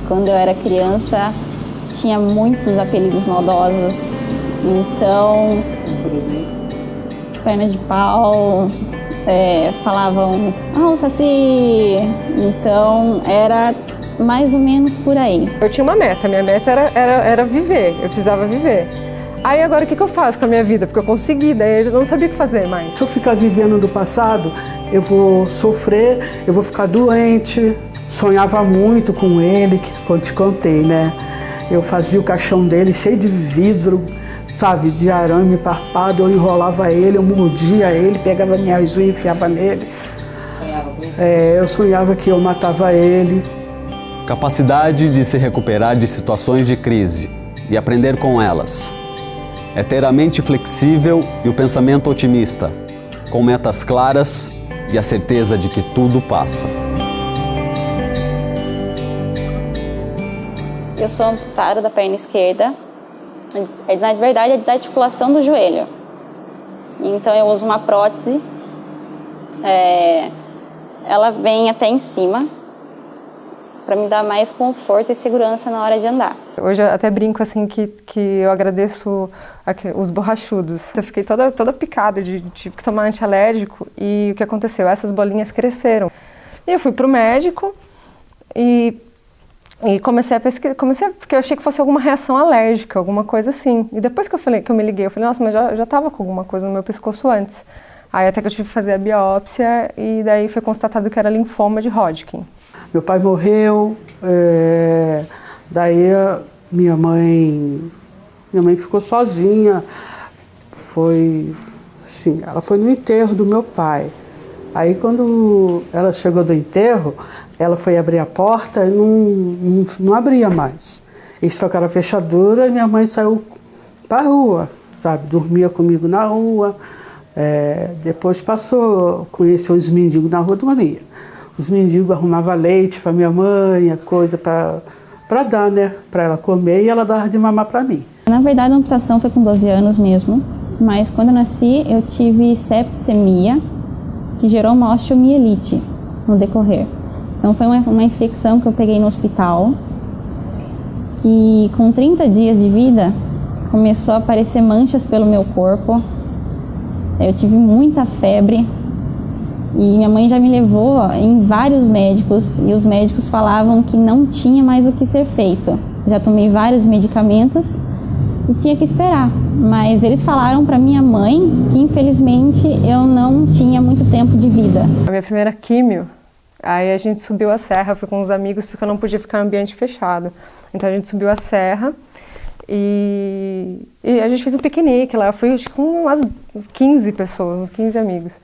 quando eu era criança, tinha muitos apelidos maldosos. Então, perna de pau, falavam, Saci! Então, era mais ou menos por aí. Eu tinha uma meta, minha meta era viver, eu precisava viver. Aí agora o que eu faço com a minha vida? Porque eu consegui, daí eu não sabia o que fazer mais. Se eu ficar vivendo do passado, eu vou sofrer, eu vou ficar doente. Sonhava muito com ele, quando te contei, né? Eu fazia o caixão dele cheio de vidro, sabe, de arame parpado, eu enrolava ele, eu mordia ele, pegava minhas unhas e enfiava nele. Sonhava com isso? Eu sonhava que eu matava ele. Capacidade de se recuperar de situações de crise e aprender com elas. É ter a mente flexível e o pensamento otimista, com metas claras e a certeza de que tudo passa. Eu sou amputada da perna esquerda. Na verdade, é desarticulação do joelho. Então, eu uso uma prótese. Ela vem até em cima, para me dar mais conforto e segurança na hora de andar. Hoje eu até brinco assim que eu agradeço os borrachudos. Eu fiquei toda picada, tive que tomar antialérgico e o que aconteceu? Essas bolinhas cresceram. E eu fui pro médico e comecei a pesquisar, porque eu achei que fosse alguma reação alérgica, alguma coisa assim. E depois que eu me liguei, eu falei, nossa, mas já tava com alguma coisa no meu pescoço antes. Aí até que eu tive que fazer a biópsia e daí foi constatado que era linfoma de Hodgkin. Meu pai morreu, daí minha mãe ficou sozinha. Foi assim, ela foi no enterro do meu pai. Aí quando ela chegou do enterro, ela foi abrir a porta e não abria mais. Eles trocaram a fechadura e minha mãe saiu para a rua, sabe? Dormia comigo na rua. Depois conheceu os mendigos na rua, dormia. Os mendigos arrumavam leite para minha mãe, coisa para dar, né? Para ela comer e ela dava de mamar para mim. Na verdade, a amputação foi com 12 anos mesmo, mas quando eu nasci eu tive septicemia, que gerou uma osteomielite no decorrer. Então foi uma infecção que eu peguei no hospital, que com 30 dias de vida começou a aparecer manchas pelo meu corpo. Eu tive muita febre e minha mãe já me levou em vários médicos e os médicos falavam que não tinha mais o que ser feito. Já tomei vários medicamentos e tinha que esperar, mas eles falaram para minha mãe que infelizmente eu não tinha muito tempo de vida. A minha primeira químio, aí a gente subiu a serra, eu fui com os amigos porque eu não podia ficar em ambiente fechado. Então a gente subiu a serra e a gente fez um piquenique lá, eu fui com umas 15 pessoas, uns 15 amigos.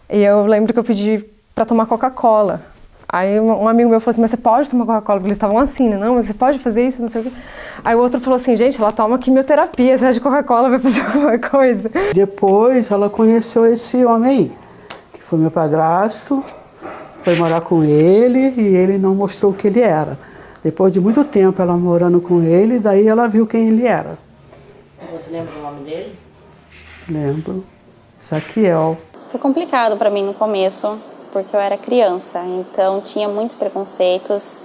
E eu lembro que eu pedi para tomar Coca-Cola. Aí um amigo meu falou assim, mas você pode tomar Coca-Cola? Porque eles estavam assim, né? Não, mas você pode fazer isso, não sei o quê. Aí o outro falou assim, gente, ela toma quimioterapia, você acha que Coca-Cola vai fazer alguma coisa? Depois ela conheceu esse homem aí, que foi meu padrasto, foi morar com ele e ele não mostrou o que ele era. Depois de muito tempo ela morando com ele, daí ela viu quem ele era. Você lembra o nome dele? Lembro. Zaquiel. Foi complicado para mim no começo, porque eu era criança, então tinha muitos preconceitos.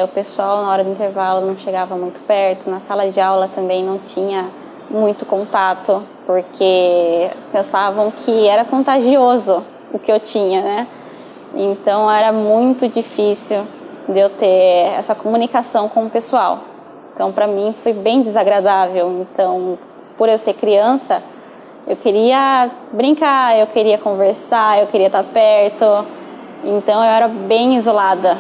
O pessoal na hora do intervalo não chegava muito perto, na sala de aula também não tinha muito contato, porque pensavam que era contagioso o que eu tinha, né? Então era muito difícil de eu ter essa comunicação com o pessoal. Então para mim foi bem desagradável. Então, por eu ser criança, eu queria brincar, eu queria conversar, eu queria estar perto. Então eu era bem isolada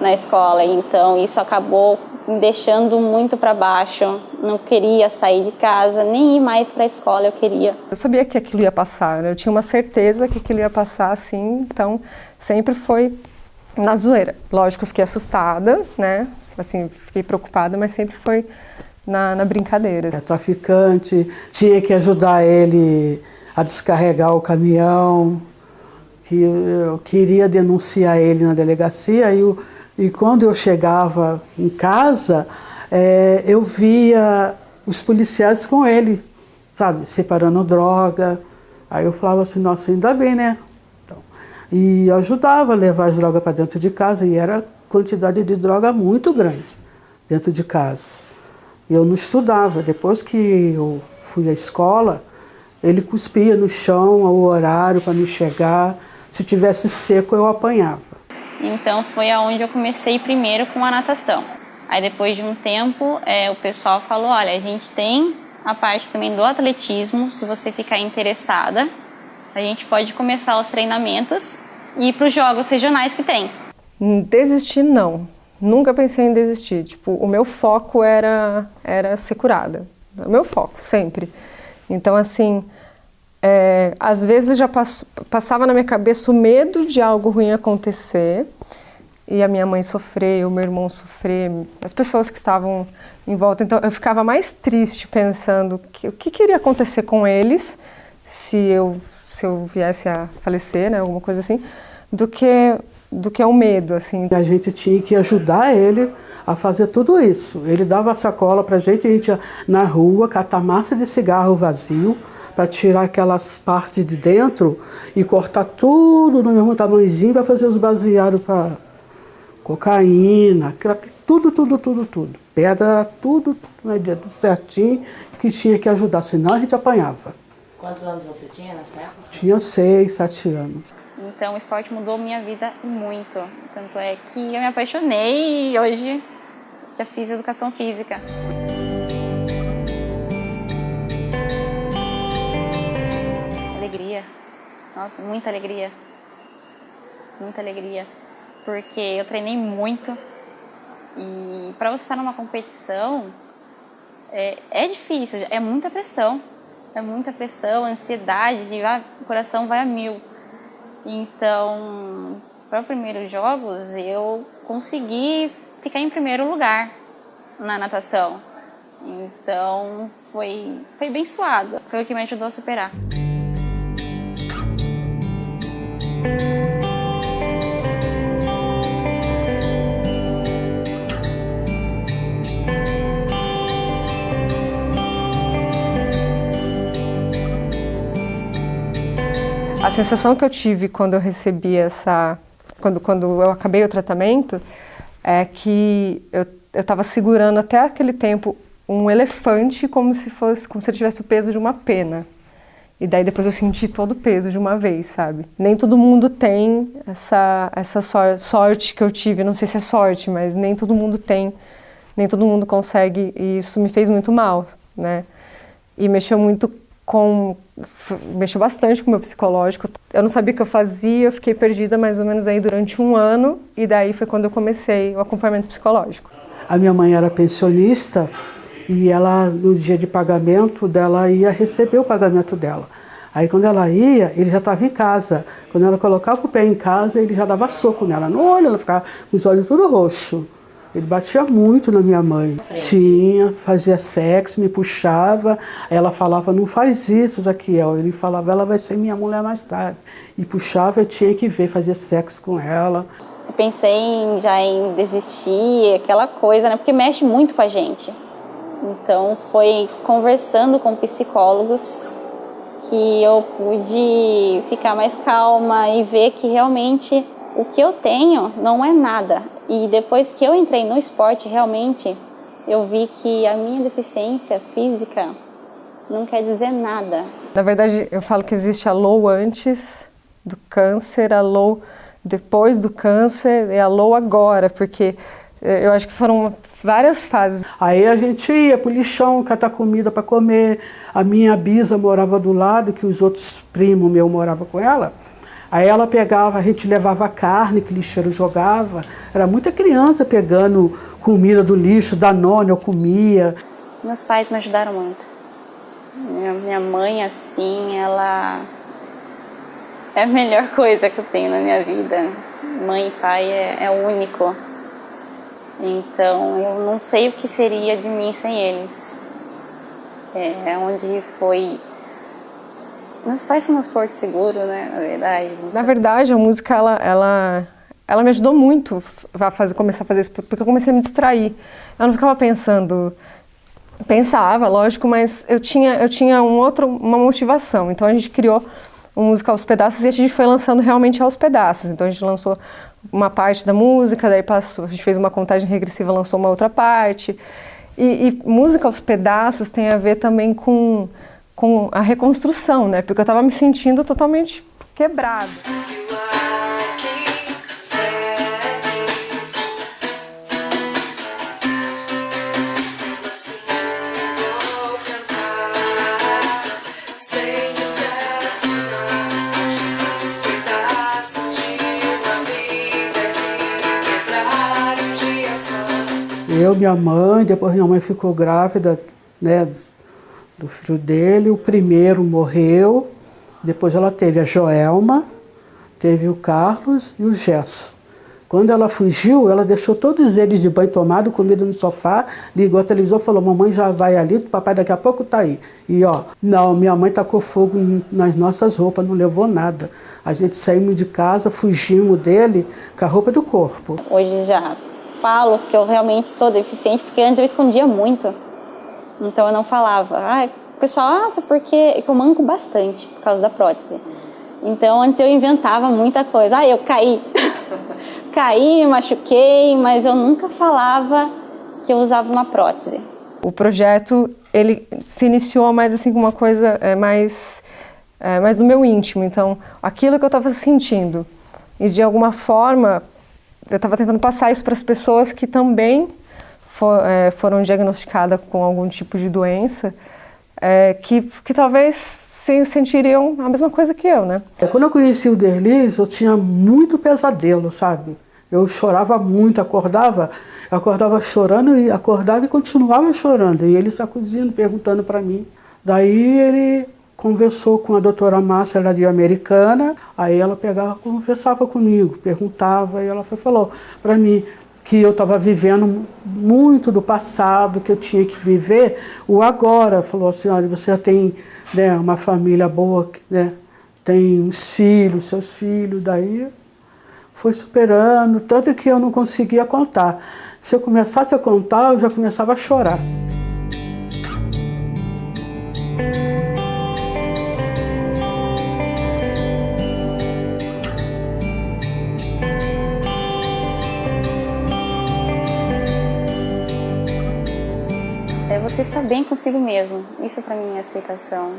na escola. Então isso acabou me deixando muito para baixo. Não queria sair de casa, nem ir mais para a escola eu queria. Eu sabia que aquilo ia passar, né? Eu tinha uma certeza que aquilo ia passar assim. Então sempre foi na zoeira. Lógico, eu fiquei assustada, né? Assim, fiquei preocupada, mas sempre foi na brincadeira. Traficante, tinha que ajudar ele a descarregar o caminhão, que eu queria denunciar ele na delegacia e quando eu chegava em casa, eu via os policiais com ele, sabe, separando droga. Aí eu falava assim, nossa, ainda bem, né? Então, e ajudava a levar as drogas para dentro de casa e era quantidade de droga muito grande dentro de casa. Eu não estudava. Depois que eu fui à escola, ele cuspia no chão o horário para me chegar. Se tivesse seco, eu apanhava. Então foi aonde eu comecei primeiro com a natação. Aí depois de um tempo, o pessoal falou, olha, a gente tem a parte também do atletismo, se você ficar interessada, a gente pode começar os treinamentos e ir para os jogos regionais que tem. Desistir, não. Nunca pensei em desistir. Tipo, o meu foco era ser curada. O meu foco, sempre. Então, assim, às vezes já passava na minha cabeça o medo de algo ruim acontecer e a minha mãe sofrer, o meu irmão sofrer, as pessoas que estavam em volta. Então, eu ficava mais triste pensando o que iria acontecer com eles se eu viesse a falecer, né, alguma coisa assim, do que o medo, assim. A gente tinha que ajudar ele a fazer tudo isso. Ele dava a sacola pra gente, a gente ia na rua catar massa de cigarro vazio para tirar aquelas partes de dentro e cortar tudo no mesmo tamanhozinho para fazer os baseados para cocaína, tudo. Pedra, tudo certinho, que tinha que ajudar, senão a gente apanhava. Quantos anos você tinha nessa época? Tinha 6, 7 anos. Então o esporte mudou minha vida muito. Tanto é que eu me apaixonei e hoje já fiz educação física. Alegria. Nossa, muita alegria. Muita alegria. Porque eu treinei muito e para você estar numa competição é difícil, é muita pressão. É muita pressão, ansiedade, o coração vai a 1000. Então, para os primeiros jogos, eu consegui ficar em primeiro lugar na natação. Então, foi bem suado. Foi o que me ajudou a superar. A sensação que eu tive quando eu recebi quando eu acabei o tratamento, é que eu estava segurando até aquele tempo um elefante como se ele tivesse o peso de uma pena. E daí depois eu senti todo o peso de uma vez, sabe? Nem todo mundo tem essa sorte que eu tive, não sei se é sorte, mas nem todo mundo tem, nem todo mundo consegue, e isso me fez muito mal, né? E mexeu bastante com o meu psicológico. Eu não sabia o que eu fazia, eu fiquei perdida mais ou menos aí durante 1 ano, e daí foi quando eu comecei o acompanhamento psicológico. A minha mãe era pensionista e ela, no dia de pagamento dela, ia receber o pagamento dela. Aí quando ela ia, ele já estava em casa. Quando ela colocava o pé em casa, ele já dava soco nela no olho, ela ficava com os olhos tudo roxos. Ele batia muito na minha mãe. Tinha, fazia sexo, me puxava. Ela falava, não faz isso, Zaquiel. Ele falava, ela vai ser minha mulher mais tarde. E puxava, eu tinha que ver, fazia sexo com ela. Eu pensei já em desistir, aquela coisa, né? Porque mexe muito com a gente. Então foi conversando com psicólogos que eu pude ficar mais calma e ver que realmente o que eu tenho não é nada. E depois que eu entrei no esporte, realmente, eu vi que a minha deficiência física não quer dizer nada. Na verdade, eu falo que existe a low antes do câncer, a low depois do câncer e a low agora, porque eu acho que foram várias fases. Aí a gente ia pro lixão catar comida para comer. A minha bisa morava do lado, que os outros primos meus moravam com ela. Aí ela pegava, a gente levava carne que o lixeiro jogava. Era muita criança pegando comida do lixo, Danone, eu comia. Meus pais me ajudaram muito. Minha mãe, assim, ela é a melhor coisa que eu tenho na minha vida. Mãe e pai é único. Então, eu não sei o que seria de mim sem eles. É onde foi... Meus pais são meus porto seguro, né, na verdade. Na verdade, a música, ela me ajudou muito a começar a fazer isso, porque eu comecei a me distrair. Eu não ficava pensando... Pensava, lógico, mas eu tinha uma motivação. Então, a gente criou uma música aos pedaços e a gente foi lançando realmente aos pedaços. Então, a gente lançou uma parte da música, daí passou, a gente fez uma contagem regressiva, lançou uma outra parte. E música aos pedaços tem a ver também com a reconstrução, né? Porque eu estava me sentindo totalmente quebrada. Eu, minha mãe, depois minha mãe ficou grávida, né, do filho dele. O primeiro morreu, depois ela teve a Joelma, teve o Carlos e o Gesso. Quando ela fugiu, ela deixou todos eles de banho tomado, comida no sofá, ligou a televisão e falou: mamãe já vai ali, o papai daqui a pouco tá aí. E ó, não, minha mãe tacou fogo nas nossas roupas, não levou nada. A gente saímos de casa, fugimos dele com a roupa do corpo. Hoje já falo que eu realmente sou deficiente, porque antes eu escondia muito. Então eu não falava. O pessoal, nossa, porque eu manco bastante por causa da prótese. Então antes eu inventava muita coisa. Eu caí. Caí, me machuquei, mas eu nunca falava que eu usava uma prótese. O projeto, ele se iniciou mais assim com uma coisa mais do meu íntimo. Então, aquilo que eu estava sentindo. E de alguma forma, eu estava tentando passar isso para as pessoas que também foram diagnosticadas com algum tipo de doença, que talvez se sentiriam a mesma coisa que eu, né? Quando eu conheci o Derlis, eu tinha muito pesadelo, sabe? Eu chorava muito, acordava chorando e acordava e continuava chorando. E ele sacudindo, perguntando para mim. Daí ele conversou com a doutora Márcia, ela de Americana, aí ela pegava, conversava comigo, perguntava, e ela falou para mim que eu estava vivendo muito do passado, que eu tinha que viver o agora. Falou assim: olha, você já tem, né, uma família boa, né, tem uns filhos, seus filhos, daí foi superando, tanto que eu não conseguia contar. Se eu começasse a contar, eu já começava a chorar. É você estar bem consigo mesmo. Isso para mim é aceitação.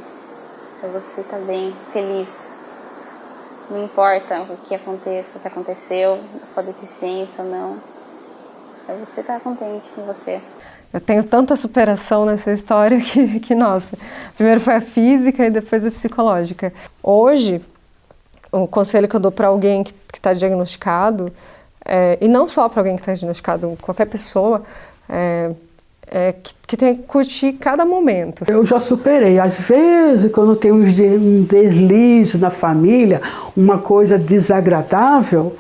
É você estar bem, feliz. Não importa o que aconteça, o que aconteceu, a sua deficiência ou não. É você estar contente com você. Eu tenho tanta superação nessa história que nossa. Primeiro foi a física e depois a psicológica. Hoje, o conselho que eu dou para alguém que está diagnosticado, e não só para alguém que está diagnosticado, qualquer pessoa, que tem que curtir cada momento. Eu já superei. Às vezes, quando tem um deslize na família, uma coisa desagradável,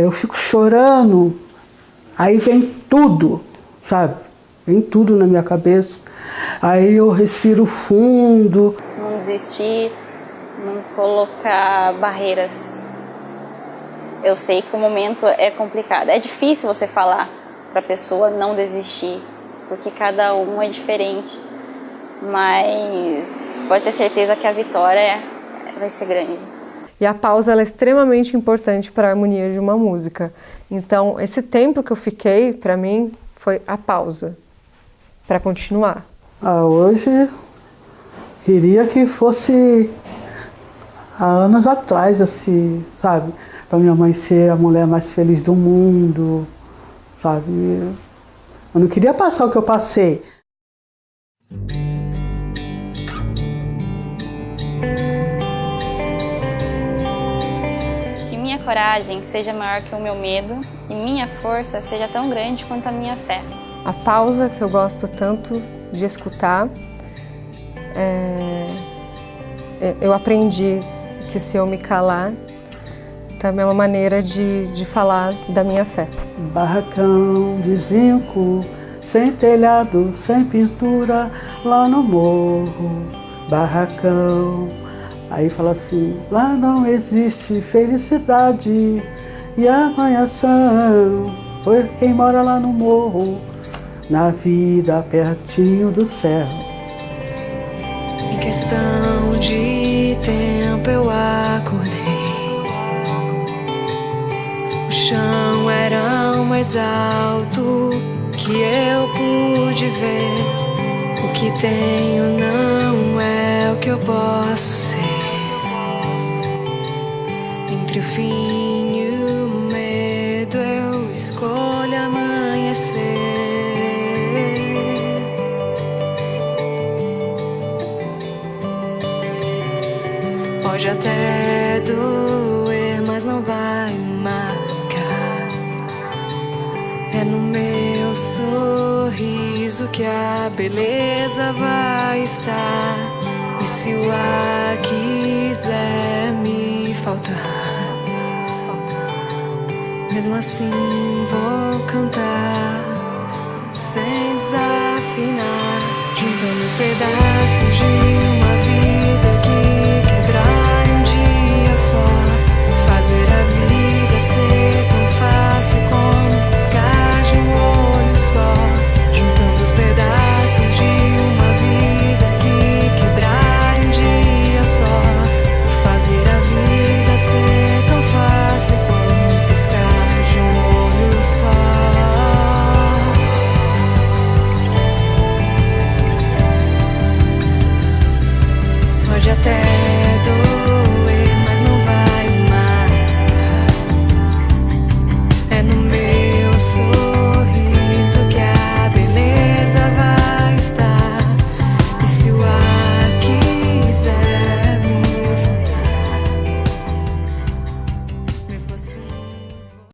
eu fico chorando. Aí vem tudo, sabe? Vem tudo na minha cabeça. Aí eu respiro fundo. Não desistir, não colocar barreiras. Eu sei que o momento é complicado. É difícil você falar para a pessoa não desistir, porque cada um é diferente. Mas pode ter certeza que a vitória vai ser grande. E a pausa ela é extremamente importante para a harmonia de uma música. Então, esse tempo que eu fiquei, para mim, foi a pausa, para continuar. Hoje, queria que fosse há anos atrás, assim, sabe? Para minha mãe ser a mulher mais feliz do mundo, sabe? Eu não queria passar o que eu passei. Que minha coragem seja maior que o meu medo e minha força seja tão grande quanto a minha fé. A pausa que eu gosto tanto de escutar, eu aprendi que se eu me calar, também é uma maneira de falar da minha fé. Barracão de zinco, sem telhado, sem pintura, lá no morro, barracão. Aí fala assim: lá não existe felicidade e amanhação, por quem mora lá no morro, na vida pertinho do céu. Em questão de tempo eu acordei mais alto que eu pude ver. O que tenho não é o que eu posso ser. Entre o fim e o medo eu escolho amanhecer. Pode até doer, mas não vai marcar. É no meu sorriso que a beleza vai estar. E se o ar quiser me faltar, mesmo assim vou cantar sem desafinar, juntando os pedaços de uma vida que quebraram um dia só. Fazer a vida ser tão fácil como piscar de um olho só. Juntando os pedaços de uma vida que quebraram um dia só. Fazer a vida ser tão fácil como piscar de um olho só. Pode até